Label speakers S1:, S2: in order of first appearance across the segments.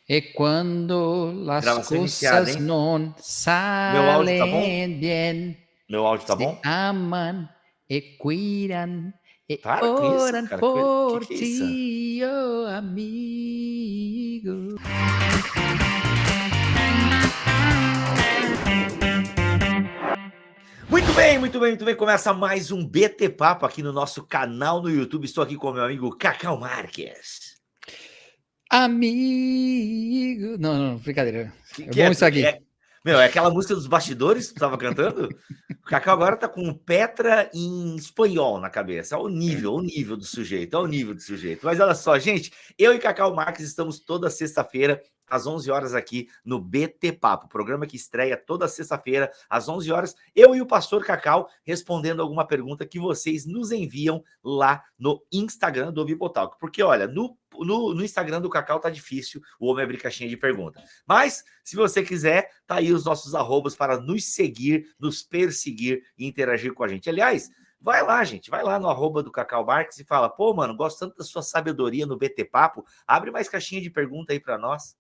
S1: E quando las
S2: Gravação iniciada,
S1: cosas
S2: hein?
S1: non
S2: Meu áudio tá bom?
S1: salen bien,
S2: Meu áudio tá
S1: se
S2: bom?
S1: aman e cuidan e
S2: Para com isso,
S1: oran
S2: cara.
S1: por
S2: Que é isso?
S1: ti, oh amigo.
S2: Muito bem, muito bem, muito bem. Começa mais um BT Papo aqui no nosso canal no YouTube. Estou aqui com o meu amigo Cacau Marques.
S1: Amigo. Não, não, brincadeira. É
S2: Que
S1: bom isso aqui.
S2: meu, é aquela música dos bastidores que tu estava cantando? O Cacau agora tá com Petra em espanhol na cabeça. Olha o nível do sujeito, olha o nível do sujeito. Mas olha só, gente, eu e Cacau Marques estamos toda sexta-feira às 11 horas aqui no BT Papo, programa que estreia toda sexta-feira às 11 horas, eu e o pastor Cacau respondendo alguma pergunta que vocês nos enviam lá no Instagram do Bibotalk. Porque, olha, no Instagram do Cacau tá difícil o homem abrir caixinha de pergunta. Mas, se você quiser, tá aí os nossos arrobas para nos seguir, nos perseguir e interagir com a gente. Aliás, vai lá, gente, vai lá no arroba do Cacau Marques e fala, pô, mano, gosto tanto da sua sabedoria no BT Papo, abre mais caixinha de pergunta aí para nós.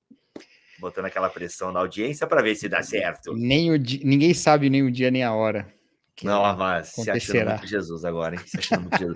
S2: Botando aquela pressão na audiência para ver se dá certo.
S1: Ninguém sabe nem o dia nem a hora que
S2: Não, mas se achando
S1: acontecerá.
S2: muito Jesus agora, hein? Se achando muito Jesus.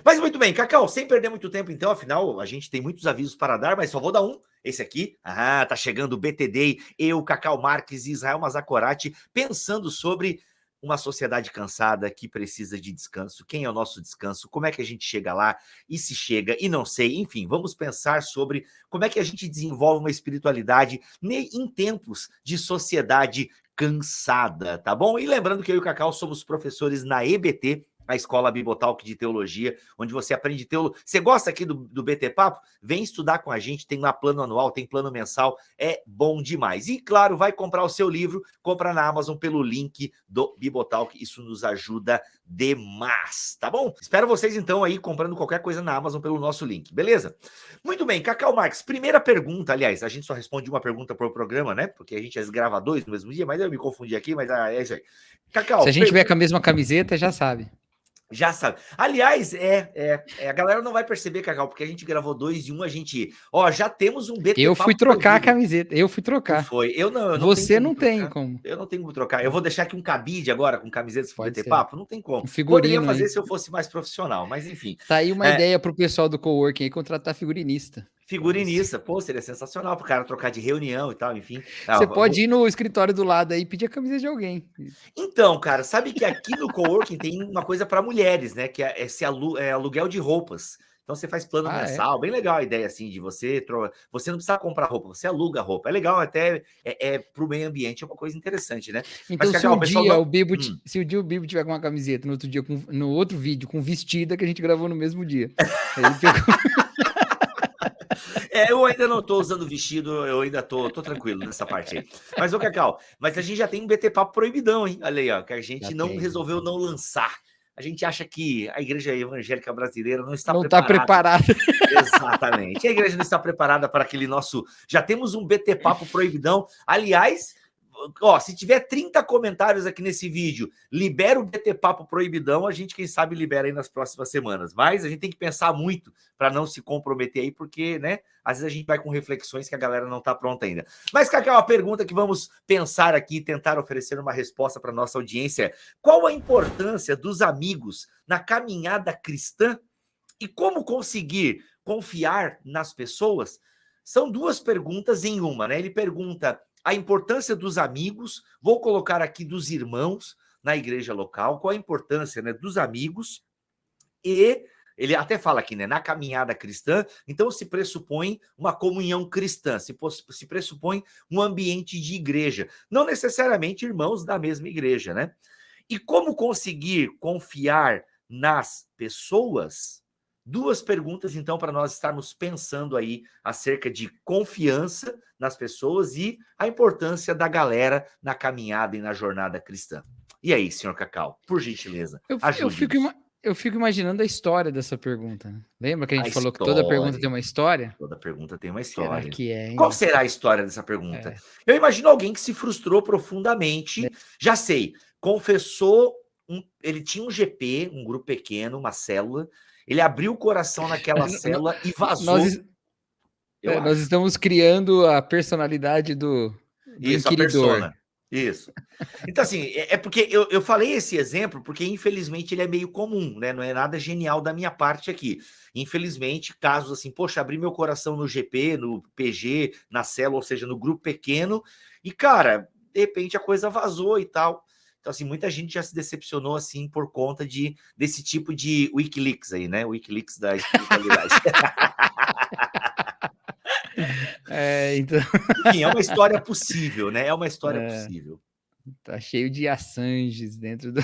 S2: Mas muito bem, Cacau, sem perder muito tempo, então, afinal, a gente tem muitos avisos para dar, mas só vou dar um. Esse aqui, tá chegando o BT Day, eu, Cacau Marques e Israel Mazakorati, pensando sobre uma sociedade cansada que precisa de descanso. Quem é o nosso descanso? Como é que a gente chega lá? E se chega? E não sei. Enfim, vamos pensar sobre como é que a gente desenvolve uma espiritualidade em tempos de sociedade cansada, tá bom? E lembrando que eu e o Cacau somos professores na EBT, a Escola Bibotalk de Teologia, onde você aprende teologia. Você gosta aqui do BT Papo? Vem estudar com a gente, tem lá plano anual, tem plano mensal, é bom demais. E claro, vai comprar o seu livro, compra na Amazon pelo link do Bibotalk, isso nos ajuda demais, tá bom? Espero vocês então aí comprando qualquer coisa na Amazon pelo nosso link, beleza? Muito bem, Cacau Marques, primeira pergunta, aliás, a gente só responde uma pergunta por programa, né? Porque a gente grava dois no mesmo dia, mas eu me confundi aqui, mas é isso aí. Cacau,
S1: Se a gente tiver com a mesma camiseta, já sabe.
S2: Já sabe. Aliás, a galera não vai perceber, Cacau, porque a gente gravou 2 e 1, a gente... Ó, já temos um BT
S1: Eu fui
S2: Papo
S1: trocar a
S2: proibido.
S1: camiseta, eu fui
S2: Tu
S1: trocar.
S2: foi. Eu não tenho
S1: Você
S2: como
S1: não tem
S2: trocar.
S1: como.
S2: Eu não tenho como trocar. Eu vou deixar aqui um cabide agora com camisetas pro
S1: Pode
S2: BT
S1: ser.
S2: Papo? Não tem como.
S1: Um
S2: Poderia
S1: figurino
S2: fazer
S1: aí.
S2: se eu fosse mais profissional, mas enfim.
S1: Tá aí uma ideia pro pessoal do coworking aí, contratar figurinista.
S2: Figurinista, pô, seria sensacional pro cara trocar de reunião e tal, enfim.
S1: Você pode ir no escritório do lado aí e pedir a camisa de alguém.
S2: Então, cara, sabe que aqui no coworking tem uma coisa para mulheres, né? Que é esse aluguel de roupas. Então você faz plano mensal, bem legal a ideia assim de você não precisa comprar roupa, você aluga roupa. É legal até para o meio ambiente, é uma coisa interessante, né?
S1: Então,
S2: Mas
S1: se
S2: o pessoal não...
S1: o Bibo tiver com uma camiseta no outro dia, no outro vídeo, com vestida que a gente gravou no mesmo dia. Ele pegou...
S2: eu ainda não tô usando vestido, eu ainda tô tranquilo nessa parte aí. Mas, ô Cacau, mas a gente já tem um BT Papo proibidão, hein? Olha aí, ó, que a gente resolveu não lançar. A gente acha que a igreja evangélica brasileira não está preparada. Exatamente. A igreja não está preparada para aquele nosso... Já temos um BT Papo proibidão. Aliás, ó, se tiver 30 comentários aqui nesse vídeo, libera o BT Papo proibidão, a gente, quem sabe, libera aí nas próximas semanas. Mas a gente tem que pensar muito para não se comprometer aí, porque, né, às vezes a gente vai com reflexões que a galera não está pronta ainda. Mas, Cacau, a pergunta que vamos pensar aqui, tentar oferecer uma resposta para nossa audiência é: qual a importância dos amigos na caminhada cristã e como conseguir confiar nas pessoas? São duas perguntas em uma, né? Ele pergunta a importância dos amigos, vou colocar aqui dos irmãos na igreja local, qual a importância, né, dos amigos, e ele até fala aqui, né, na caminhada cristã, então se pressupõe uma comunhão cristã, se pressupõe um ambiente de igreja, não necessariamente irmãos da mesma igreja, né? E como conseguir confiar nas pessoas? Duas perguntas, então, para nós estarmos pensando aí acerca de confiança nas pessoas e a importância da galera na caminhada e na jornada cristã. E aí, senhor Cacau, por gentileza, ajude-nos.
S1: Eu fico imaginando a história dessa pergunta. Né? Lembra que a gente falou que toda pergunta tem uma história?
S2: Toda pergunta tem uma história.
S1: Será que é, hein?
S2: Qual será a história dessa pergunta? Eu imagino alguém que se frustrou profundamente. Já sei, confessou, ele tinha um GP, um grupo pequeno, uma célula, Ele abriu o coração naquela célula e vazou,
S1: Nós,
S2: eu
S1: nós
S2: acho.
S1: estamos criando a personalidade do
S2: Isso, a
S1: inquiridor.
S2: persona. Isso. Então, assim, é porque eu falei esse exemplo porque, infelizmente, ele é meio comum, né? Não é nada genial da minha parte aqui. Infelizmente, casos assim, poxa, abri meu coração no GP, no PG, na célula, ou seja, no grupo pequeno, e, cara, de repente a coisa vazou e tal. Então, assim, muita gente já se decepcionou, assim, por conta desse tipo de Wikileaks aí, né? Wikileaks da espiritualidade.
S1: Então...
S2: Enfim, é uma história possível, né? É uma história possível.
S1: Tá cheio de Assanges dentro do...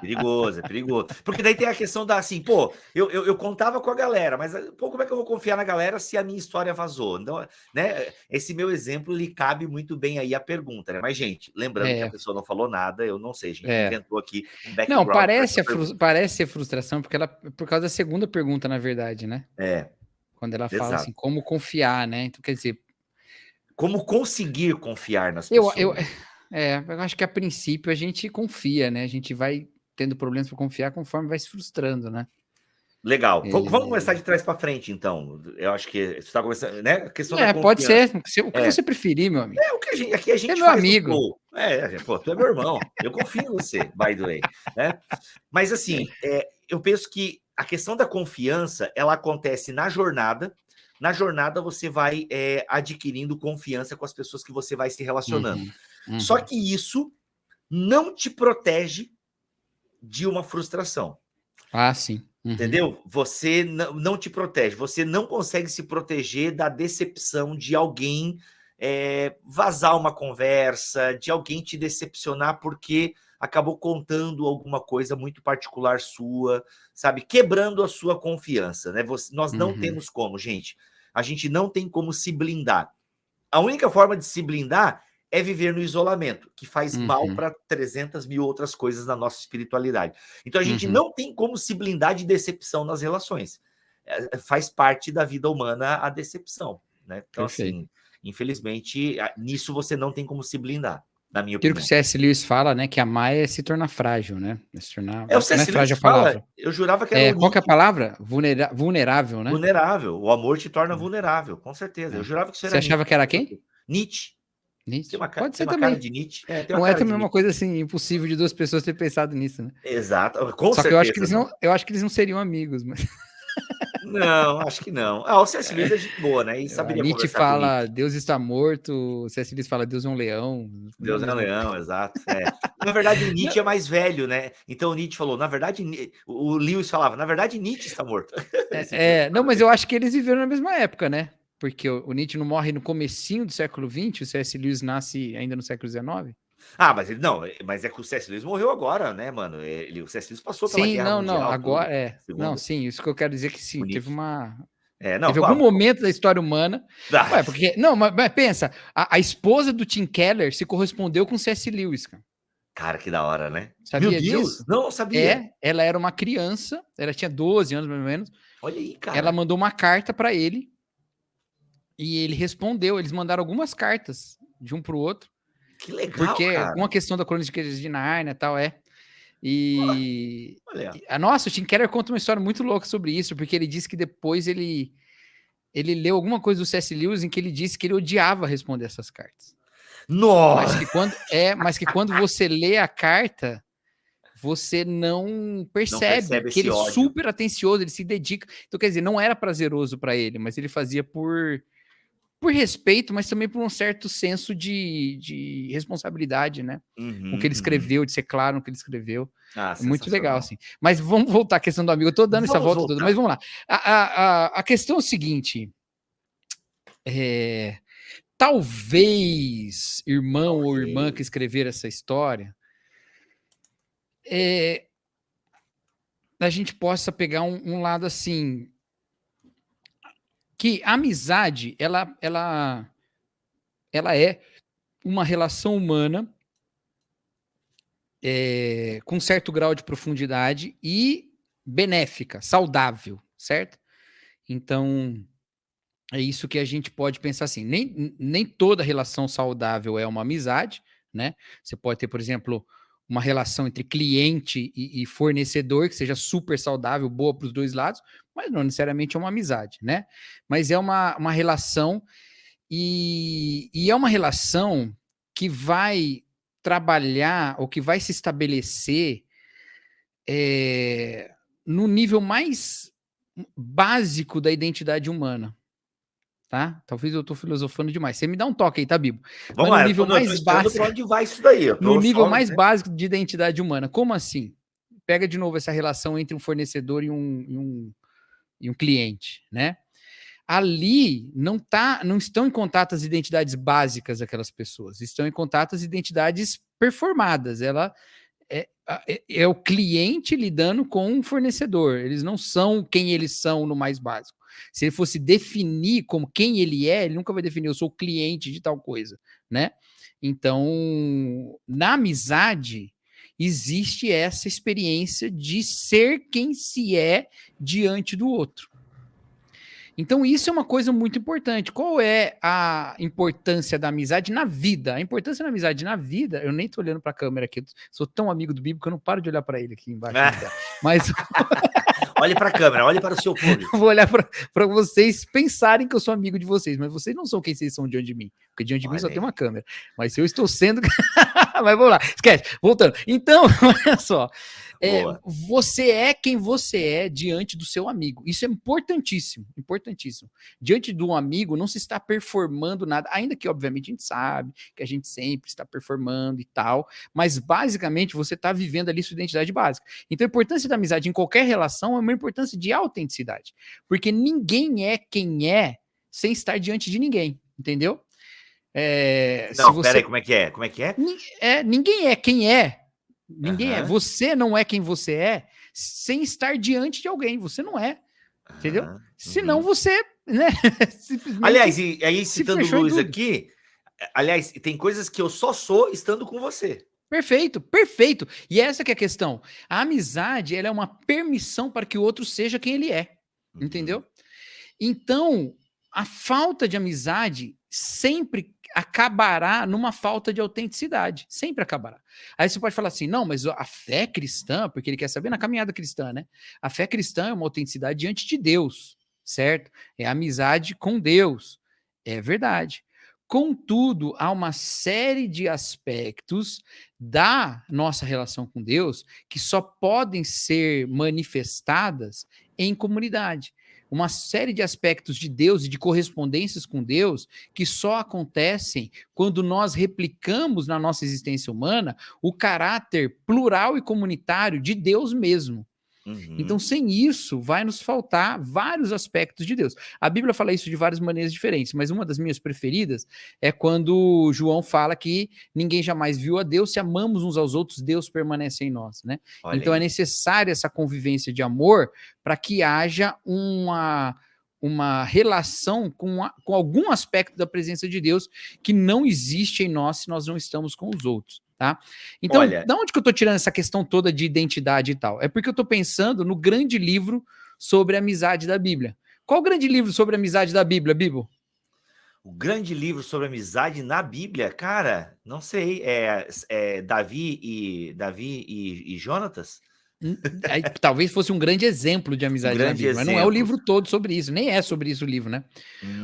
S2: Perigoso, é perigoso. Porque daí tem a questão da, assim, pô, eu contava com a galera, mas, pô, como é que eu vou confiar na galera se a minha história vazou? Então, né, esse meu exemplo, ele cabe muito bem aí à pergunta, né? Mas, gente, lembrando que a pessoa não falou nada, eu não sei, a gente inventou aqui um
S1: Não,
S2: background para essa pergunta.
S1: parece ser frustração, porque ela, por causa da segunda pergunta, na verdade, né? Quando ela fala assim, como confiar, né? Então, quer dizer...
S2: Como conseguir confiar nas pessoas?
S1: Eu acho que a princípio a gente confia, né? A gente vai tendo problemas para confiar conforme vai se frustrando, né?
S2: Legal. Vamos começar de trás para frente, então. Eu acho que você está começando, né? A questão da
S1: pode ser.
S2: confiança.
S1: O que você preferir, meu amigo.
S2: O que aqui a gente
S1: meu
S2: faz
S1: amigo.
S2: no flow. Pô, tu é meu irmão. Eu confio em você, by the way. Né? Mas, assim, eu penso que a questão da confiança, ela acontece na jornada. Na jornada, você vai adquirindo confiança com as pessoas que você vai se relacionando. Só que isso não te protege de uma frustração.
S1: Ah, sim.
S2: Entendeu? Você não te protege. Você não consegue se proteger da decepção de alguém vazar uma conversa, de alguém te decepcionar porque acabou contando alguma coisa muito particular sua, sabe? Quebrando a sua confiança, né? Nós não temos como, gente. A gente não tem como se blindar. A única forma de se blindar é viver no isolamento, que faz mal para 300 mil outras coisas na nossa espiritualidade. Então, a gente não tem como se blindar de decepção nas relações. Faz parte da vida humana a decepção, né? Então, assim, infelizmente, nisso você não tem como se blindar, na minha opinião.
S1: Aquilo que o C.S. Lewis fala, né? Que amar é se tornar frágil, né? Se tornar...
S2: o C.S. Lewis que fala, eu jurava que era
S1: qual que é a palavra? Vulnerável, né?
S2: Vulnerável. O amor te torna vulnerável, com certeza. Eu jurava que isso era
S1: Você achava que era quem?
S2: Nietzsche.
S1: Pode ser
S2: tem uma
S1: também.
S2: Cara de Nietzsche.
S1: Não é também uma coisa assim, impossível de duas pessoas ter pensado nisso, né?
S2: Exato, com certeza.
S1: Só que eu acho que eles não seriam amigos, mas...
S2: Não, acho que não. O C.S. Lewis é gente boa, né? E saberia
S1: Nietzsche
S2: conversar
S1: fala,
S2: comigo.
S1: Deus está morto, o C.S. Lewis fala, Deus é um leão.
S2: Deus é um leão, exato. Na verdade, o Nietzsche é mais velho, né? Então o Nietzsche falou, na verdade, o Lewis falava, na verdade, Nietzsche está morto.
S1: Não, mas eu acho que eles viveram na mesma época, né? Porque o Nietzsche não morre no comecinho do século XX, o C.S. Lewis nasce ainda no século XIX.
S2: Mas é que o C.S. Lewis morreu agora, né, mano? O C.S. Lewis passou pela Guerra Mundial.
S1: Não, agora Não, sim, isso que eu quero dizer que sim, teve uma... teve algum momento da história humana... porque... Não, mas pensa, a esposa do Tim Keller se correspondeu com o C.S. Lewis, cara.
S2: Cara, que da hora, né?
S1: Sabia
S2: Meu Deus,
S1: disso?
S2: não sabia.
S1: Ela era uma criança, ela tinha 12 anos mais ou menos.
S2: Olha aí, cara.
S1: Ela mandou uma carta para ele e ele respondeu. Eles mandaram algumas cartas de um para o outro.
S2: Que legal,
S1: porque
S2: cara.
S1: uma questão da Crônica de Nárnia e tal, E... Nossa, o Tim Keller conta uma história muito louca sobre isso, porque ele disse que depois ele leu alguma coisa do C.S. Lewis em que ele disse que ele odiava responder essas cartas.
S2: Nossa!
S1: Mas que quando você lê a carta, você não percebe que ele é super atencioso, ele se dedica. Então, quer dizer, não era prazeroso para ele, mas ele fazia por respeito, mas também por um certo senso de responsabilidade, né? Com o que ele escreveu, de ser claro no que ele escreveu. É muito legal, assim. Mas vamos voltar à questão do amigo. Eu tô dando essa volta toda, mas vamos lá. A questão é o seguinte. Talvez irmão ou irmã que escrever essa história a gente possa pegar um lado assim, que a amizade ela é uma relação humana com certo grau de profundidade e benéfica, saudável, certo? Então é isso que a gente pode pensar assim. Nem toda relação saudável é uma amizade, né? Você pode ter, por exemplo, uma relação entre cliente e fornecedor que seja super saudável, boa para os dois lados, mas não necessariamente é uma amizade, né? Mas é uma relação e é uma relação que vai trabalhar ou que vai se estabelecer no nível mais básico da identidade humana. Tá? Talvez eu estou filosofando demais. Você me dá um toque aí, tá, Bibo?
S2: Vamos lá, no nível mais básico. Onde vai isso daí?
S1: No nível mais básico de identidade humana. Como assim? Pega de novo essa relação entre um fornecedor e um cliente, né? Ali não estão em contato as identidades básicas daquelas pessoas, estão em contato as identidades performadas. Ela é o cliente lidando com um fornecedor. Eles não são quem eles são no mais básico. Se ele fosse definir como quem ele é, ele nunca vai definir, eu sou cliente de tal coisa, né? Então, na amizade, existe essa experiência de ser quem se é diante do outro. Então, isso é uma coisa muito importante. Qual é a importância da amizade na vida? A importância da amizade na vida, eu nem tô olhando para a câmera aqui, sou tão amigo do Bibo que eu não paro de olhar para ele aqui embaixo. Mas
S2: olhe para a câmera, olhe para o seu público.
S1: Vou olhar para vocês pensarem que eu sou amigo de vocês, mas vocês não são quem vocês são diante de mim, porque diante de mim só tem uma câmera. Mas se eu estou sendo... Mas vamos lá, esquece, voltando. Então, olha só, você é quem você é diante do seu amigo. Isso é importantíssimo, importantíssimo. Diante de um amigo não se está performando nada, ainda que obviamente a gente sabe que a gente sempre está performando e tal, mas basicamente você está vivendo ali sua identidade básica. Então a importância da amizade em qualquer relação é uma importância de autenticidade, porque ninguém é quem é sem estar diante de ninguém, entendeu?
S2: Não, peraí, como é que é? Como é que é?
S1: Ninguém é quem é. Ninguém é. Você não é quem você é sem estar diante de alguém. Você não é. Entendeu? Senão você, né?
S2: Aliás, e aí citando o Luiz aqui, aliás, tem coisas que eu só sou estando com você.
S1: Perfeito, perfeito. E essa que é a questão. A amizade, ela é uma permissão para que o outro seja quem ele é. Entendeu? Então, a falta de amizade sempre acabará numa falta de autenticidade. Sempre acabará. Aí você pode falar assim, não, mas a fé cristã, porque ele quer saber na caminhada cristã, né? A fé cristã é uma autenticidade diante de Deus, certo? É a amizade com Deus. É verdade. Contudo, há uma série de aspectos da nossa relação com Deus que só podem ser manifestadas em comunidade. Uma série de aspectos de Deus e de correspondências com Deus que só acontecem quando nós replicamos na nossa existência humana o caráter plural e comunitário de Deus mesmo. Então, sem isso, vai nos faltar vários aspectos de Deus. A Bíblia fala isso de várias maneiras diferentes, mas uma das minhas preferidas é quando João fala que ninguém jamais viu a Deus, se amamos uns aos outros, Deus permanece em nós, né? Então, é necessária essa convivência de amor para que haja uma relação com algum aspecto da presença de Deus que não existe em nós se nós não estamos com os outros. Tá? Então, da onde que eu estou tirando essa questão toda de identidade e tal? É porque eu estou pensando no grande livro sobre a amizade da Bíblia. Qual o grande livro sobre a amizade da Bíblia, Bibo?
S2: O grande livro sobre amizade na Bíblia? Cara, não sei. É Davi e Jonatas?
S1: Talvez fosse um grande exemplo de amizade na Bíblia, mas não é o livro todo sobre isso, nem é sobre isso o livro, né?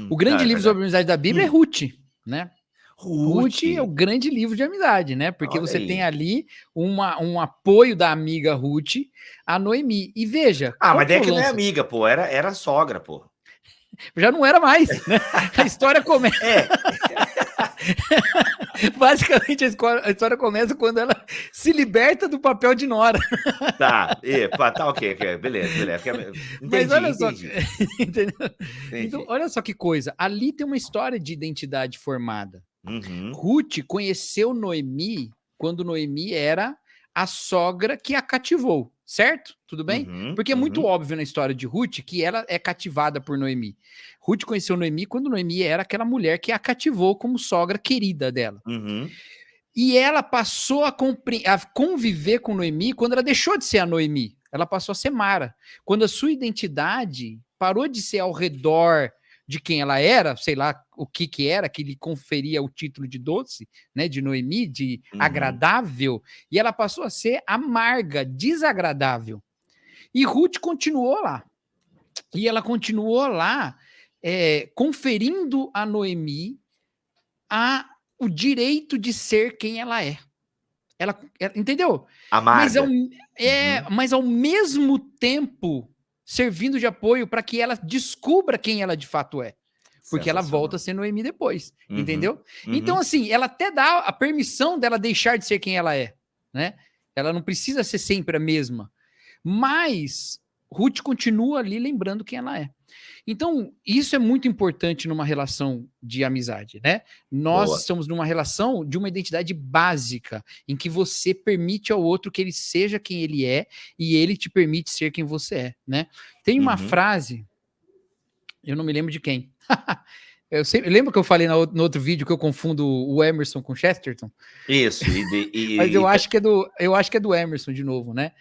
S1: O grande livro sobre a amizade da Bíblia é Ruth, né? Ruth é o grande livro de amizade, né? Porque você tem ali um apoio da amiga Ruth a Noemi. E veja...
S2: mas daí que não é amiga, pô. Era sogra, pô.
S1: Já não era mais, né? A história começa... Basicamente, a história começa quando ela se liberta do papel de nora.
S2: Tá, ok, beleza. Entendi,
S1: mas olha só, entendeu? Então, olha só que coisa. Ali tem uma história de identidade formada. Ruth conheceu Noemi quando Noemi era a sogra que a cativou, certo? Tudo bem? Porque é muito óbvio na história de Ruth que ela é cativada por Noemi. Ruth conheceu Noemi quando Noemi era aquela mulher que a cativou como sogra querida dela. E ela passou a conviver com Noemi quando ela deixou de ser a Noemi. Ela passou a ser Mara. Quando a sua identidade parou de ser ao redor de quem ela era, sei lá o que era, que lhe conferia o título de doce, né, de Noemi, de agradável, e ela passou a ser amarga, desagradável. E Ruth continuou lá. E ela continuou lá conferindo a Noemi o direito de ser quem ela é. Ela entendeu?
S2: Amarga.
S1: Mas ao mesmo tempo servindo de apoio para que ela descubra quem ela de fato é. Porque ela volta a ser Noemi depois, entendeu? Então, assim, ela até dá a permissão dela deixar de ser quem ela é, né? Ela não precisa ser sempre a mesma. Mas Ruth continua ali lembrando quem ela é. Então, isso é muito importante numa relação de amizade, né? Nós estamos numa relação de uma identidade básica, em que você permite ao outro que ele seja quem ele é e ele te permite ser quem você é, né? Tem uma frase, eu não me lembro de quem. Lembra que eu falei no outro vídeo que eu confundo o Emerson com o Chesterton?
S2: Isso.
S1: Mas eu acho que é do Emerson de novo, né?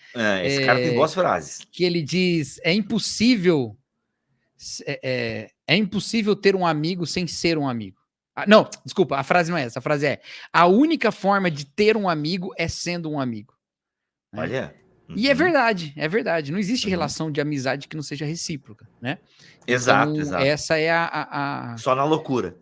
S2: Esse cara tem boas frases.
S1: Que ele diz: é impossível ter um amigo sem ser um amigo. Não, desculpa, a frase não é essa. A frase é: a única forma de ter um amigo é sendo um amigo. Né?
S2: Olha.
S1: E é verdade. Não existe relação de amizade que não seja recíproca, né?
S2: Exato.
S1: Essa é a...
S2: Só na loucura.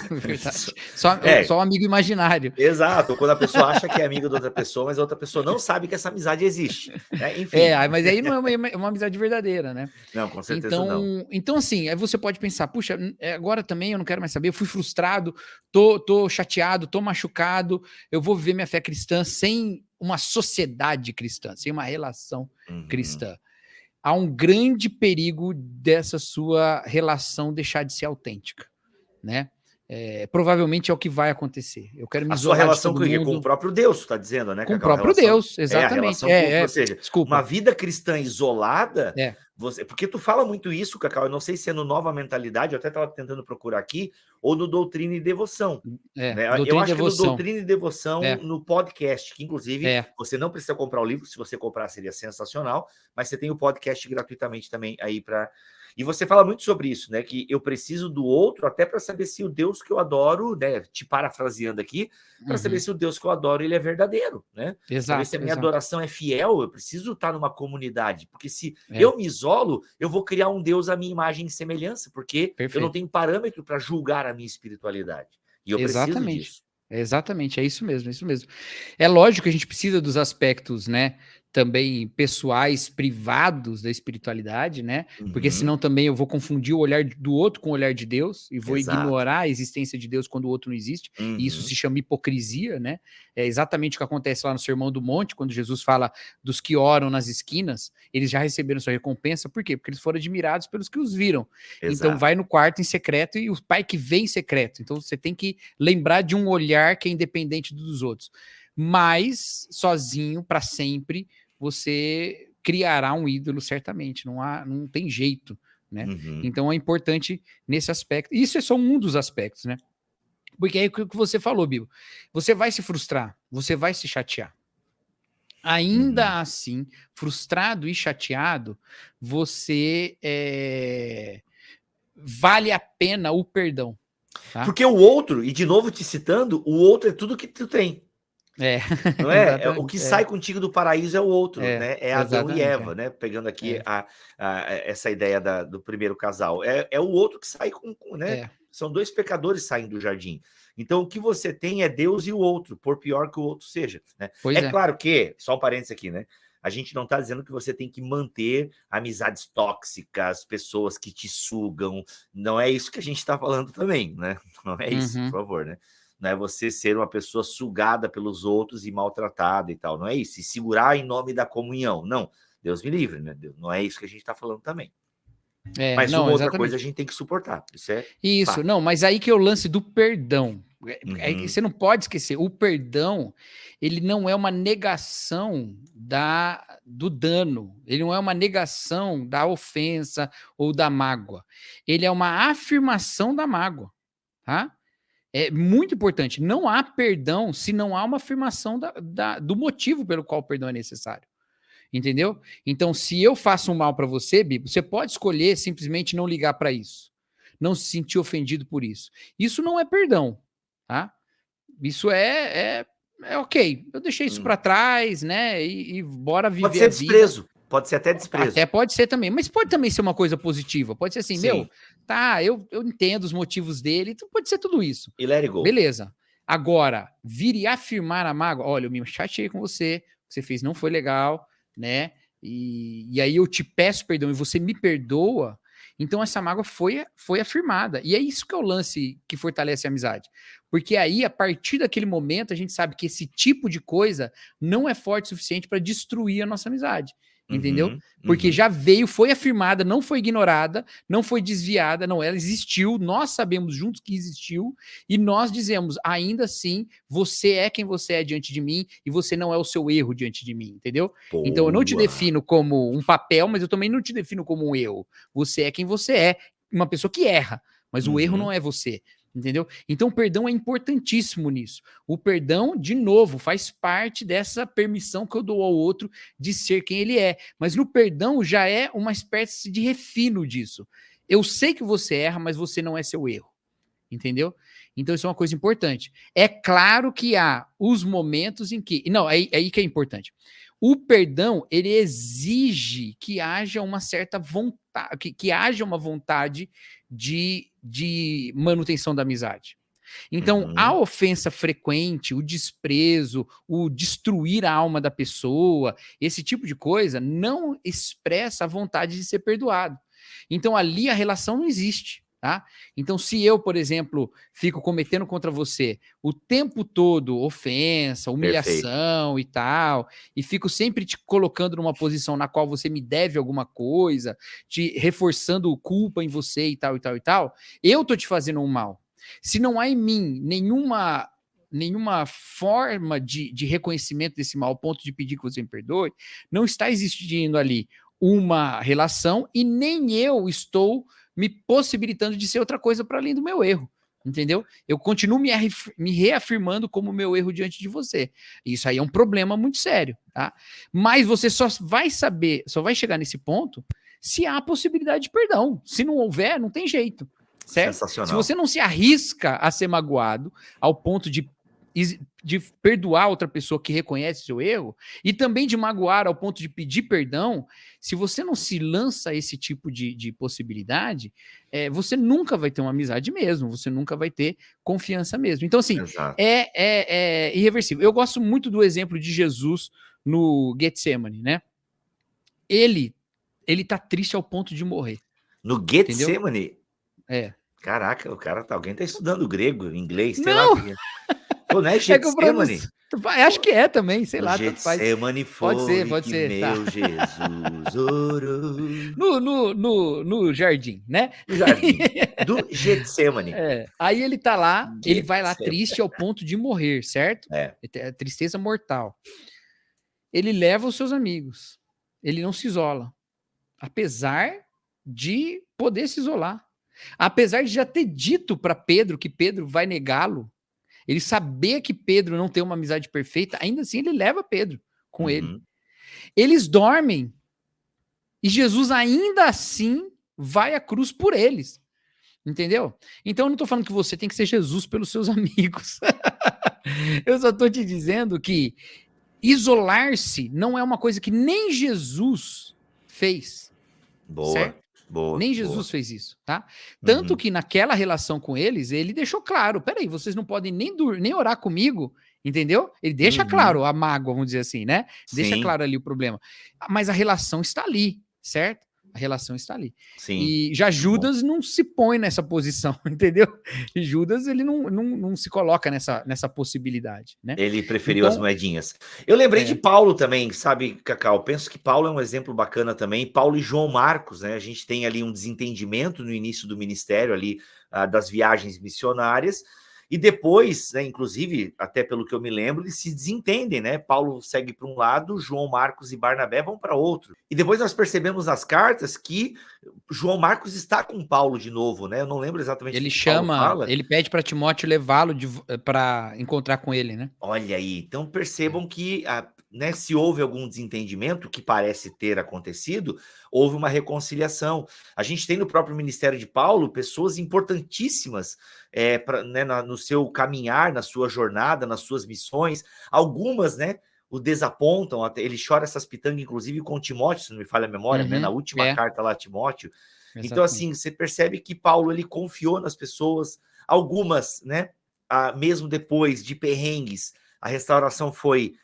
S1: Verdade. Só um amigo imaginário.
S2: Exato, quando a pessoa acha que é amiga da outra pessoa, mas a outra pessoa não sabe que essa amizade existe. Né? Enfim.
S1: Mas aí não é uma amizade verdadeira, né?
S2: Não, com certeza não.
S1: Então, assim, aí você pode pensar, puxa, agora também eu não quero mais saber, eu fui frustrado, tô chateado, tô machucado, eu vou viver minha fé cristã sem uma sociedade cristã, sem uma relação cristã. Há um grande perigo dessa sua relação deixar de ser autêntica, né? Provavelmente é o que vai acontecer. Eu quero me isolar.
S2: A sua relação com o próprio Deus, está dizendo, né?
S1: Com o próprio Deus, exatamente.
S2: Ou seja, uma vida cristã isolada, porque tu fala muito isso, Cacau, eu não sei se é no Nova Mentalidade, eu até estava tentando procurar aqui, ou no Doutrina e Devoção. Né? Eu acho que é no Doutrina e Devoção, no podcast, que inclusive você não precisa comprar o livro, se você comprar seria sensacional, mas você tem o podcast gratuitamente também aí para... E você fala muito sobre isso, né? Que eu preciso do outro até para saber se o Deus que eu adoro, né? Te parafraseando aqui, para saber se o Deus que eu adoro ele é verdadeiro, né? Exato. Se a minha adoração é fiel, eu preciso estar numa comunidade, porque se eu me isolo, eu vou criar um Deus à minha imagem e semelhança, porque eu não tenho parâmetro para julgar a minha espiritualidade. E eu preciso disso.
S1: Exatamente, é isso mesmo, é isso mesmo. É lógico que a gente precisa dos aspectos, né, também pessoais, privados da espiritualidade, né, porque senão também eu vou confundir o olhar do outro com o olhar de Deus, e vou ignorar a existência de Deus quando o outro não existe, e isso se chama hipocrisia, né, é exatamente o que acontece lá no Sermão do Monte, quando Jesus fala dos que oram nas esquinas, eles já receberam sua recompensa, por quê? Porque eles foram admirados pelos que os viram. Então vai no quarto em secreto e o pai que vê em secreto, então você tem que lembrar de um olhar que é independente dos outros, mas sozinho para sempre você criará um ídolo certamente, não tem jeito, né? Então é importante nesse aspecto. Isso é só um dos aspectos, né? Porque é o que você falou, Bibo. Você vai se frustrar, você vai se chatear. Ainda assim, frustrado e chateado, você vale a pena o perdão. Tá?
S2: Porque o outro, e de novo te citando, o outro é tudo que tu tem. Não é? O que sai contigo do paraíso é o outro, né? É Adão e Eva, né? Pegando aqui essa ideia do primeiro casal. É o outro que sai né? São dois pecadores saindo do jardim. Então, o que você tem é Deus e o outro, por pior que o outro seja. Né? Claro que, só um parênteses aqui, né? A gente não está dizendo que você tem que manter amizades tóxicas, pessoas que te sugam. Não é isso que a gente está falando também, né? Não é isso, por favor, né? Não é você ser uma pessoa sugada pelos outros e maltratada e tal. Não é isso. E segurar em nome da comunhão. Não. Deus me livre, né? Não é isso que a gente está falando também. Mas uma outra coisa a gente tem que suportar. Isso fato.
S1: Não, mas aí que é o lance do perdão. Você não pode esquecer, o perdão, ele não é uma negação do dano, ele não é uma negação da ofensa ou da mágoa, ele é uma afirmação da mágoa, tá? É muito importante, não há perdão se não há uma afirmação do motivo pelo qual o perdão é necessário. Entendeu? Então, se eu faço um mal para você, Bibo, você pode escolher simplesmente não ligar para isso. Não se sentir ofendido por isso. Isso não é perdão, tá? Isso é ok. Eu deixei isso para trás, né? E bora viver
S2: pode ser
S1: a vida.
S2: Desprezo. Pode ser até desprezo.
S1: Até pode ser também, mas pode também ser uma coisa positiva. Pode ser assim, meu, tá, eu entendo os motivos dele, então pode ser tudo isso.
S2: E let it go.
S1: Beleza. Agora, vir e afirmar a mágoa, olha, eu me chateei com você, o que você fez não foi legal, né? E aí eu te peço perdão e você me perdoa, então essa mágoa foi afirmada. E é isso que é o lance que fortalece a amizade. Porque aí, a partir daquele momento, a gente sabe que esse tipo de coisa não é forte o suficiente para destruir a nossa amizade. Entendeu? Porque já veio, foi afirmada, não foi ignorada, não foi desviada, não, ela existiu, nós sabemos juntos que existiu, e nós dizemos, ainda assim, você é quem você é diante de mim, e você não é o seu erro diante de mim, entendeu? Boa. Então eu não te defino como um papel, mas eu também não te defino como um eu. Você é quem você é, uma pessoa que erra, mas o erro não é você. Entendeu? Então o perdão é importantíssimo nisso. O perdão, de novo, faz parte dessa permissão que eu dou ao outro de ser quem ele é. Mas no perdão já é uma espécie de refino disso. Eu sei que você erra, mas você não é seu erro. Entendeu? Então isso é uma coisa importante. É claro que há os momentos em que... Não, aí que é importante. O perdão, ele exige que haja uma certa vontade, que haja uma vontade de manutenção da amizade. Então, a ofensa frequente, o desprezo, o destruir a alma da pessoa, esse tipo de coisa não expressa a vontade de ser perdoado. Então, ali a relação não existe. Tá? Então, se eu, por exemplo, fico cometendo contra você o tempo todo ofensa, humilhação e tal, e fico sempre te colocando numa posição na qual você me deve alguma coisa, te reforçando culpa em você e tal, e tal, e tal, eu tô te fazendo um mal. Se não há em mim nenhuma forma de reconhecimento desse mal, ao ponto de pedir que você me perdoe, não está existindo ali uma relação e nem eu estou me possibilitando de ser outra coisa para além do meu erro, entendeu? Eu continuo me reafirmando como meu erro diante de você. Isso aí é um problema muito sério, tá? Mas você só vai chegar nesse ponto se há possibilidade de perdão. Se não houver, não tem jeito, certo? Sensacional. Se você não se arrisca a ser magoado ao ponto de perdoar outra pessoa que reconhece seu erro e também de magoar ao ponto de pedir perdão, se você não se lança a esse tipo de possibilidade, você nunca vai ter uma amizade mesmo, você nunca vai ter confiança mesmo. Então, assim, é irreversível. Eu gosto muito do exemplo de Jesus no Getsemane, né? Ele tá triste ao ponto de morrer.
S2: No Getsemane?
S1: É.
S2: Caraca, alguém tá estudando grego, inglês, sei
S1: não.
S2: lá. Pô, não é Getsemane?
S1: Acho que é também, sei lá.
S2: Getsemane foi
S1: pode ser,
S2: meu Jesus orou.
S1: No jardim, né?
S2: No jardim do Getsemane.
S1: Aí ele tá lá, ele vai lá triste ao ponto de morrer, certo? Tristeza mortal. Ele leva os seus amigos. Ele não se isola. Apesar de poder se isolar. Apesar de já ter dito para Pedro que Pedro vai negá-lo, ele saber que Pedro não tem uma amizade perfeita, ainda assim ele leva Pedro com ele. Eles dormem e Jesus ainda assim vai à cruz por eles. Entendeu? Então eu não estou falando que você tem que ser Jesus pelos seus amigos. Eu só estou te dizendo que isolar-se não é uma coisa que nem Jesus fez.
S2: Boa.
S1: Certo? Nem Jesus fez isso, tá? Tanto que naquela relação com eles, ele deixou claro, peraí, vocês não podem nem orar comigo, entendeu? Ele deixa claro a mágoa, vamos dizer assim, né? Deixa claro ali o problema. Mas a relação está ali, certo? A relação está ali.
S2: Sim.
S1: E já Judas não se põe nessa posição, entendeu? Judas, ele não se coloca nessa possibilidade, né?
S2: Ele preferiu as moedinhas. Eu lembrei de Paulo também, sabe, Cacau? Penso que Paulo é um exemplo bacana também. Paulo e João Marcos, né? A gente tem ali um desentendimento no início do ministério ali, das viagens missionárias. E depois, né, inclusive, até pelo que eu me lembro, eles se desentendem, né? Paulo segue para um lado, João Marcos e Barnabé vão para outro. E depois nós percebemos nas cartas que João Marcos está com Paulo de novo, né? Eu não lembro exatamente
S1: o
S2: que Paulo fala.
S1: Ele pede para Timóteo levá-lo para encontrar com ele, né?
S2: Olha aí, então percebam que né, se houve algum desentendimento, que parece ter acontecido, houve uma reconciliação. A gente tem no próprio ministério de Paulo pessoas importantíssimas né, no seu caminhar, na sua jornada, nas suas missões. Algumas, né, o desapontam, ele chora essas pitangas, inclusive com Timóteo, se não me falha a memória, né, na última carta lá a Timóteo. Exatamente. Então, assim, você percebe que Paulo, ele confiou nas pessoas, algumas, né, mesmo depois de perrengues, a restauração foi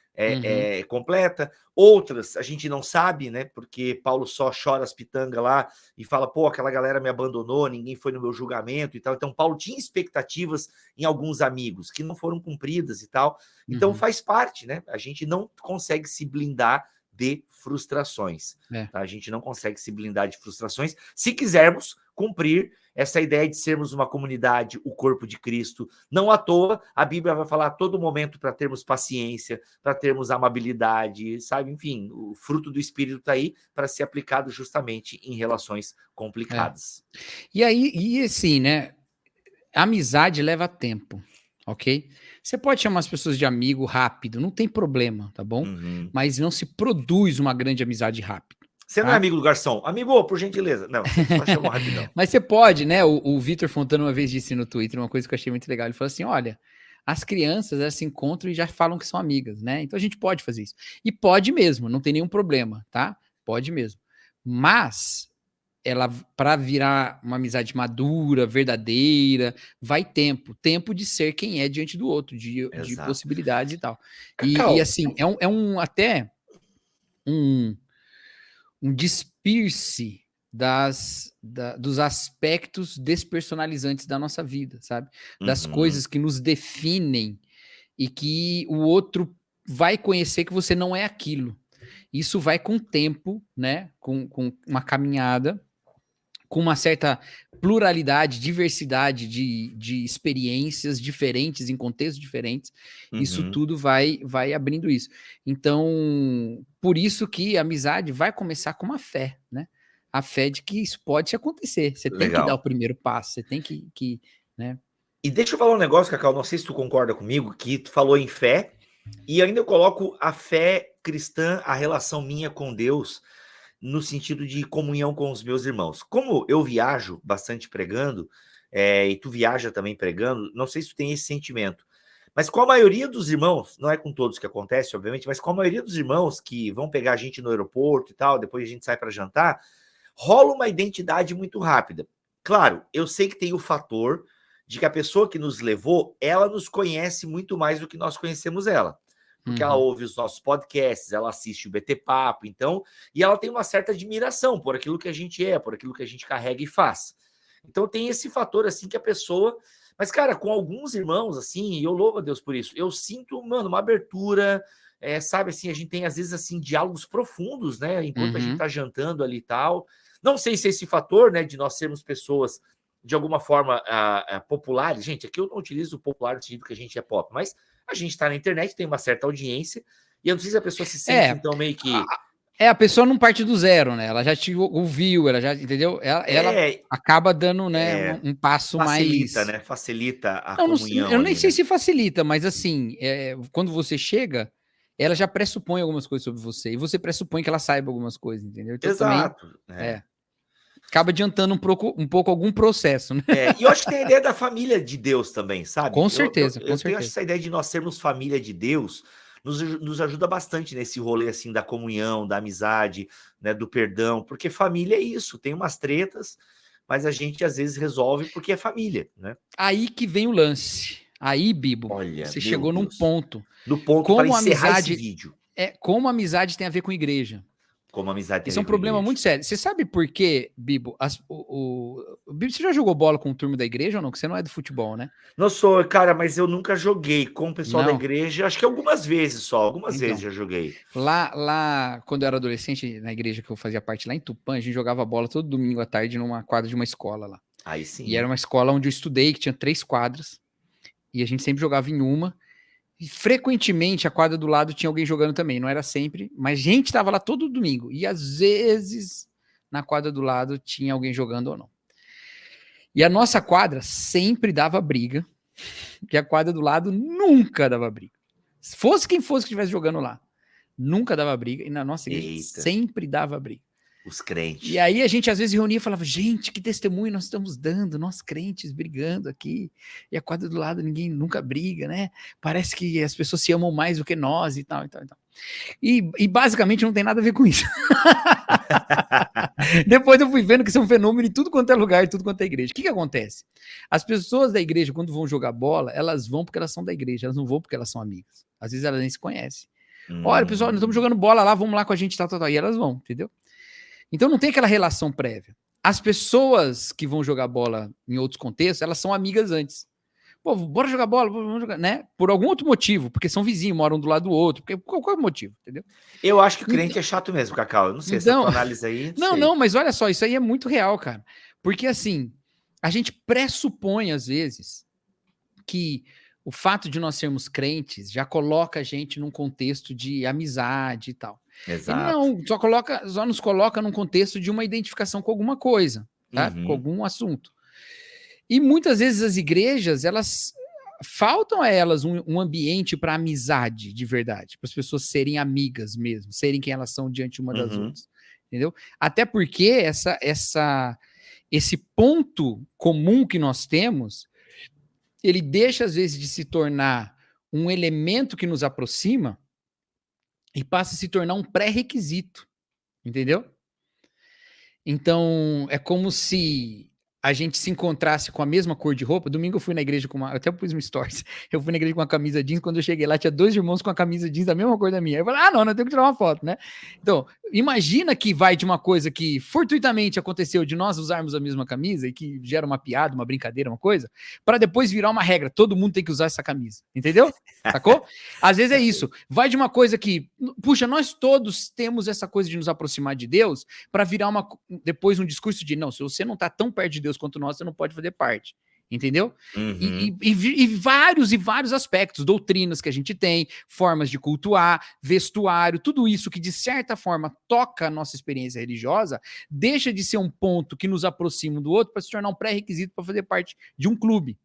S2: completa. Outras a gente não sabe, né? Porque Paulo só chora as pitangas lá e fala, pô, aquela galera me abandonou, ninguém foi no meu julgamento e tal. Então Paulo tinha expectativas em alguns amigos que não foram cumpridas e tal. Então faz parte, né? A gente não consegue se blindar de frustrações. Tá? A gente não consegue se blindar de frustrações se quisermos cumprir essa ideia de sermos uma comunidade, o corpo de Cristo. Não à toa, a Bíblia vai falar a todo momento para termos paciência, para termos amabilidade, sabe? Enfim, o fruto do Espírito está aí para ser aplicado justamente em relações complicadas.
S1: E aí, e assim, né? Amizade leva tempo, ok? Você pode chamar as pessoas de amigo rápido, não tem problema, tá bom? Mas não se produz uma grande amizade rápido.
S2: Você não é amigo do garçom? Amigo, por gentileza. Não, você só chamou rapidão.
S1: Mas você pode, né? O Vitor Fontana uma vez disse no Twitter uma coisa que eu achei muito legal. Ele falou assim, olha, as crianças, elas se encontram e já falam que são amigas, né? Então a gente pode fazer isso. E pode mesmo, não tem nenhum problema, tá? Pode mesmo. Mas ela, para virar uma amizade madura, verdadeira, vai tempo de ser quem é diante do outro, de possibilidades e tal. E assim, até um despir-se dos aspectos despersonalizantes da nossa vida, sabe? Das coisas que nos definem e que o outro vai conhecer que você não é aquilo. Isso vai com o tempo, né? Com uma caminhada, com uma certa pluralidade, diversidade de experiências diferentes, em contextos diferentes, isso tudo vai abrindo isso. Então, por isso que a amizade vai começar com uma fé, né? A fé de que isso pode acontecer. Você tem que dar o primeiro passo, você tem que né?
S2: E deixa eu falar um negócio, Cacau, não sei se tu concorda comigo, que tu falou em fé, e ainda eu coloco a fé cristã, a relação minha com Deus, no sentido de comunhão com os meus irmãos. Como eu viajo bastante pregando, e tu viaja também pregando, não sei se tu tem esse sentimento, mas com a maioria dos irmãos, não é com todos que acontece, obviamente, mas com a maioria dos irmãos que vão pegar a gente no aeroporto e tal, depois a gente sai para jantar, rola uma identidade muito rápida. Claro, eu sei que tem o fator de que a pessoa que nos levou, ela nos conhece muito mais do que nós conhecemos ela. Porque ela ouve os nossos podcasts, ela assiste o BT Papo, então, e ela tem uma certa admiração por aquilo que a gente é, por aquilo que a gente carrega e faz. Então tem esse fator, assim, que a pessoa... Mas, cara, com alguns irmãos, assim, e eu louvo a Deus por isso, eu sinto, mano, uma abertura, sabe, assim, a gente tem, às vezes, assim, diálogos profundos, né, enquanto a gente tá jantando ali e tal. Não sei se esse fator, né, de nós sermos pessoas, de alguma forma, populares, gente, aqui eu não utilizo o popular no sentido que a gente é pop, mas a gente está na internet, tem uma certa audiência, e eu não sei se a pessoa se sente, então, meio que...
S1: A pessoa não parte do zero, né? Ela já te ouviu, ela já, entendeu? Ela acaba dando, né, um passo
S2: facilita,
S1: mais...
S2: né? Facilita a comunhão.
S1: Eu nem sei se facilita, mas assim, quando você chega, ela já pressupõe algumas coisas sobre você, e você pressupõe que ela saiba algumas coisas, entendeu? Então,
S2: exato.
S1: Também, acaba adiantando um pouco algum processo, né?
S2: E eu acho que tem a ideia da família de Deus também, sabe?
S1: Com certeza,
S2: eu acho essa ideia de nós sermos família de Deus nos ajuda bastante nesse rolê, assim, da comunhão, da amizade, né, do perdão, porque família é isso, tem umas tretas, mas a gente às vezes resolve porque é família, né?
S1: Aí que vem o lance. Aí, Bibo, você chegou num ponto.
S2: No ponto para encerrar esse vídeo.
S1: Como a amizade tem a ver com igreja.
S2: Como amizade tem a ver com igreja.
S1: Isso é um problema muito sério. Você sabe por quê, Bibo? Bibo, você já jogou bola com o turma da igreja ou não? Que você não é do futebol, né?
S2: Não sou, cara, mas eu nunca joguei com o pessoal da igreja. Acho que algumas vezes só. Algumas vezes já joguei.
S1: Lá, quando eu era adolescente, na igreja que eu fazia parte lá em Tupã, a gente jogava bola todo domingo à tarde numa quadra de uma escola lá.
S2: Aí sim.
S1: E era uma escola onde eu estudei, que tinha 3 quadras. E a gente sempre jogava em uma. E frequentemente a quadra do lado tinha alguém jogando também, não era sempre, mas a gente estava lá todo domingo, e às vezes na quadra do lado tinha alguém jogando ou não. E a nossa quadra sempre dava briga, e a quadra do lado nunca dava briga. Fosse quem fosse que estivesse jogando lá, nunca dava briga, e na nossa igreja sempre dava briga.
S2: Os crentes.
S1: E aí a gente às vezes reunia e falava, gente, que testemunho nós estamos dando, nós crentes brigando aqui, e a quadra do lado ninguém nunca briga, né? Parece que as pessoas se amam mais do que nós e tal, e tal, e tal. E basicamente não tem nada a ver com isso. Depois eu fui vendo que isso é um fenômeno em tudo quanto é lugar, tudo quanto é igreja. O que acontece? As pessoas da igreja, quando vão jogar bola, elas vão porque elas são da igreja, elas não vão porque elas são amigas. Às vezes elas nem se conhecem. Olha, pessoal, nós estamos jogando bola lá, vamos lá com a gente, tal, tal, tal. E elas vão, entendeu? Então não tem aquela relação prévia. As pessoas que vão jogar bola em outros contextos, elas são amigas antes. Pô, bora jogar bola, vamos jogar, né? Por algum outro motivo, porque são vizinhos, moram do lado do outro, porque qual é o motivo, entendeu?
S2: Eu acho que o crente é chato mesmo, Cacau. Eu não sei se a tua análise aí.
S1: Não, mas olha só, isso aí é muito real, cara. Porque assim, a gente pressupõe às vezes que o fato de nós sermos crentes já coloca a gente num contexto de amizade e tal.
S2: Exato.
S1: Ele não, só nos coloca num contexto de uma identificação com alguma coisa, tá? Com algum assunto. E muitas vezes as igrejas, elas faltam a elas um ambiente para amizade de verdade, para as pessoas serem amigas mesmo, serem quem elas são diante uma das outras, entendeu? Até porque esse ponto comum que nós temos, ele deixa às vezes de se tornar um elemento que nos aproxima e passa a se tornar um pré-requisito, entendeu? Então, é como se a gente se encontrasse com a mesma cor de roupa. Domingo eu fui na igreja com até pus um stories, eu fui na igreja com uma camisa jeans, quando eu cheguei lá tinha 2 irmãos com a camisa jeans da mesma cor da minha. Eu falei, não, tenho que tirar uma foto, né? Então, imagina que vai de uma coisa que fortuitamente aconteceu de nós usarmos a mesma camisa e que gera uma piada, uma brincadeira, uma coisa, para depois virar uma regra, todo mundo tem que usar essa camisa, entendeu? Sacou? Às vezes é isso, vai de uma coisa que, puxa, nós todos temos essa coisa de nos aproximar de Deus, para virar depois um discurso de, não, se você não tá tão perto de Deus quanto nós, você não pode fazer parte, entendeu? E vários aspectos, doutrinas que a gente tem, formas de cultuar, vestuário, tudo isso que de certa forma toca a nossa experiência religiosa, deixa de ser um ponto que nos aproxima um do outro para se tornar um pré-requisito para fazer parte de um clube.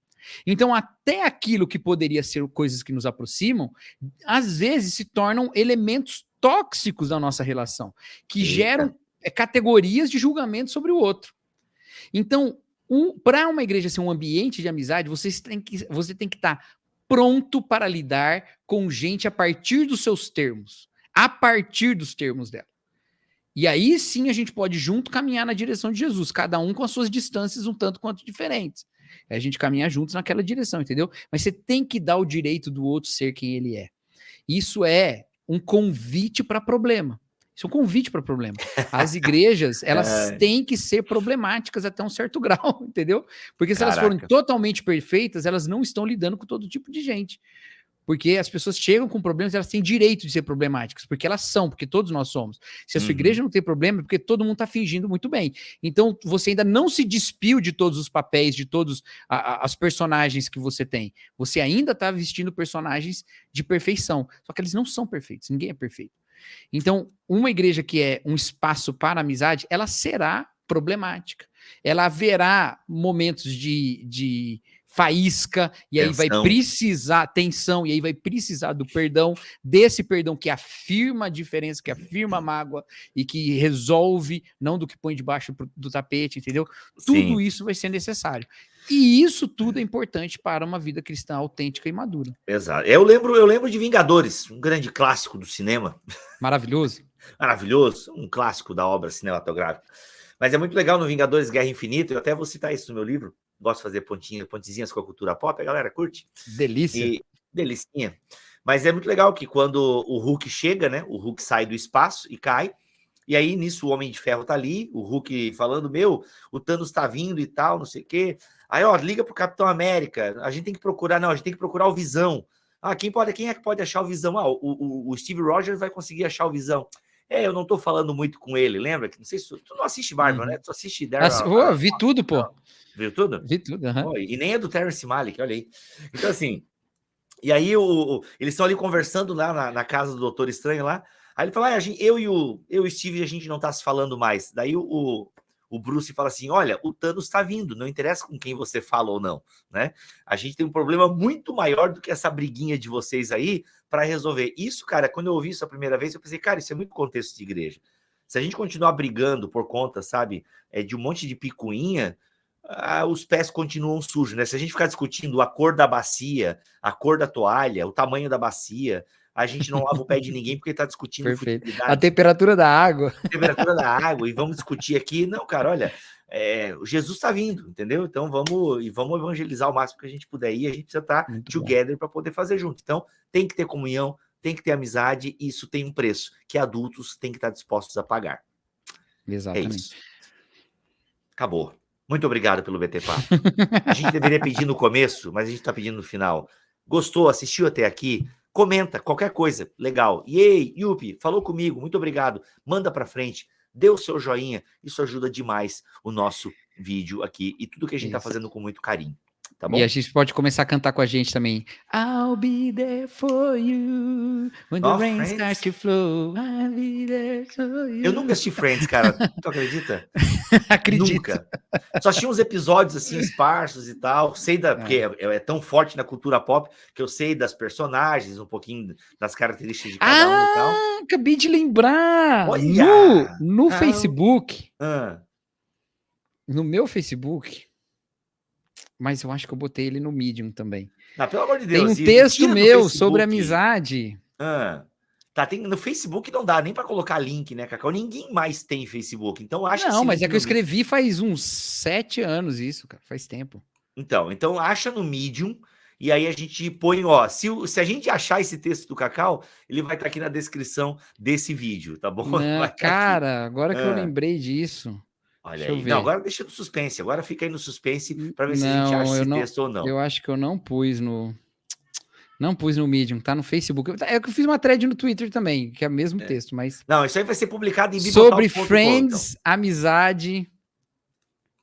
S1: Então, até aquilo que poderia ser coisas que nos aproximam, às vezes se tornam elementos tóxicos da nossa relação, que geram categorias de julgamento sobre o outro. Então, para uma igreja ser um ambiente de amizade, você tem que estar pronto para lidar com gente a partir dos seus termos, a partir dos termos dela. E aí sim a gente pode junto caminhar na direção de Jesus, cada um com as suas distâncias um tanto quanto diferentes. A gente caminha juntos naquela direção, entendeu? Mas você tem que dar o direito do outro ser quem ele é. Isso é um convite para problema. Isso é um convite para problema. As igrejas, elas têm que ser problemáticas até um certo grau, entendeu? Porque se elas forem totalmente perfeitas, elas não estão lidando com todo tipo de gente. Porque as pessoas chegam com problemas, elas têm direito de ser problemáticas, porque elas são, porque todos nós somos. Se a sua igreja não tem problema, é porque todo mundo está fingindo muito bem. Então, você ainda não se despiu de todos os papéis, de todos as personagens que você tem. Você ainda está vestindo personagens de perfeição. Só que eles não são perfeitos, ninguém é perfeito. Então, uma igreja que é um espaço para amizade, ela será problemática. Ela haverá momentos de faísca, e aí vai precisar tensão, e aí vai precisar do perdão, desse perdão que afirma a diferença, que afirma a mágoa, e que resolve, não do que põe debaixo do tapete, entendeu? Tudo isso vai ser necessário. E isso tudo é importante para uma vida cristã autêntica e madura.
S2: Exato. Eu lembro de Vingadores, um grande clássico do cinema.
S1: Maravilhoso.
S2: Maravilhoso, um clássico da obra cinematográfica. Mas é muito legal no Vingadores Guerra Infinita, eu até vou citar isso no meu livro, gosto de fazer pontezinhas com a cultura pop, a galera curte.
S1: Delícia.
S2: Delicinha. Mas é muito legal que quando o Hulk chega, né, o Hulk sai do espaço e cai, e aí nisso o Homem de Ferro tá ali, o Hulk falando, o Thanos tá vindo e tal, não sei o quê. Aí, liga pro Capitão América, a gente tem que procurar o Visão. Quem é que pode achar o Visão? O Steve Rogers vai conseguir achar o Visão. Eu não tô falando muito com ele, lembra? Não sei se tu não assiste Marvel, né? Tu assiste
S1: Daryl. Vi tudo, pô.
S2: Viu tudo?
S1: Vi tudo,
S2: E nem é do Terrence Malick, olha aí. Então, assim, e aí eles estão ali conversando lá na casa do Doutor Estranho lá, aí ele fala, eu e o Steve, a gente não tá se falando mais. Daí o o Bruce fala assim, olha, o Thanos está vindo, não interessa com quem você fala ou não, né? A gente tem um problema muito maior do que essa briguinha de vocês aí para resolver. Isso, cara, quando eu ouvi isso a primeira vez, eu pensei, cara, isso é muito contexto de igreja. Se a gente continuar brigando por conta, sabe, de um monte de picuinha, os pés continuam sujos, né? Se a gente ficar discutindo a cor da bacia, a cor da toalha, o tamanho da bacia, a gente não lava o pé de ninguém porque está discutindo
S1: futilidade. A temperatura da água.
S2: A temperatura da água, e vamos discutir aqui. Não, cara, olha, Jesus está vindo, entendeu? Então vamos evangelizar o máximo que a gente puder ir. A gente precisa estar together para poder fazer junto. Então tem que ter comunhão, tem que ter amizade, e isso tem um preço que adultos têm que estar dispostos a pagar.
S1: Exatamente.
S2: É isso. Acabou. Muito obrigado pelo BT Papo. A gente deveria pedir no começo, mas a gente está pedindo no final. Gostou? Assistiu até aqui? Comenta, qualquer coisa, legal. Yay, Yupi, falou comigo, muito obrigado. Manda para frente, dê o seu joinha, isso ajuda demais o nosso vídeo aqui e tudo que a gente está fazendo com muito carinho. Tá bom?
S1: E a gente pode começar a cantar com a gente também. I'll be there for you when the rain starts to flow. I'll be there for you.
S2: Eu nunca assisti Friends, cara. Tu acredita?
S1: Acredito.
S2: Nunca. Só assisti uns episódios assim esparsos e tal. Sei porque é tão forte na cultura pop que eu sei das personagens, um pouquinho das características de cada um e tal.
S1: Acabei de lembrar.
S2: Olha!
S1: No Facebook.
S2: Ah.
S1: No meu Facebook. Mas eu acho que eu botei ele no Medium também.
S2: Não, pelo amor de Deus.
S1: Tem um texto meu sobre amizade.
S2: Tem, no Facebook não dá nem para colocar link, né, Cacau? Ninguém mais tem Facebook, então acha.
S1: Não, mas é que eu escrevi faz uns 7 anos isso, cara, faz tempo.
S2: Então acha no Medium, e aí a gente põe, ó, se a gente achar esse texto do Cacau, ele vai estar aqui na descrição desse vídeo, tá bom?
S1: Não, cara, agora que eu lembrei disso.
S2: Olha aí. Não, agora deixa no suspense. Agora fica aí no suspense para ver se a gente acha esse texto ou não.
S1: Eu acho que eu não pus no Medium, tá no Facebook. É que eu fiz uma thread no Twitter também, que é o mesmo texto, mas...
S2: Não, isso aí vai ser publicado em
S1: sobre Friends, amizade,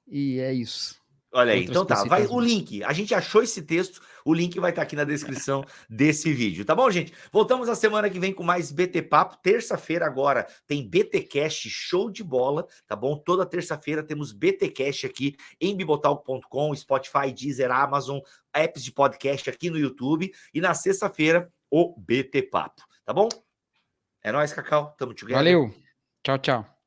S1: e é isso.
S2: Olha aí, então tá, vai o link, a gente achou esse texto, o link vai estar aqui na descrição desse vídeo, tá bom, gente? Voltamos na semana que vem com mais BT Papo, terça-feira agora tem BT Cast, show de bola, tá bom? Toda terça-feira temos BT Cast aqui em bibotalk.com, Spotify, Deezer, Amazon, apps de podcast aqui no YouTube, e na sexta-feira o BT Papo, tá bom? É nóis, Cacau, tamo together.
S1: Valeu, tchau, tchau.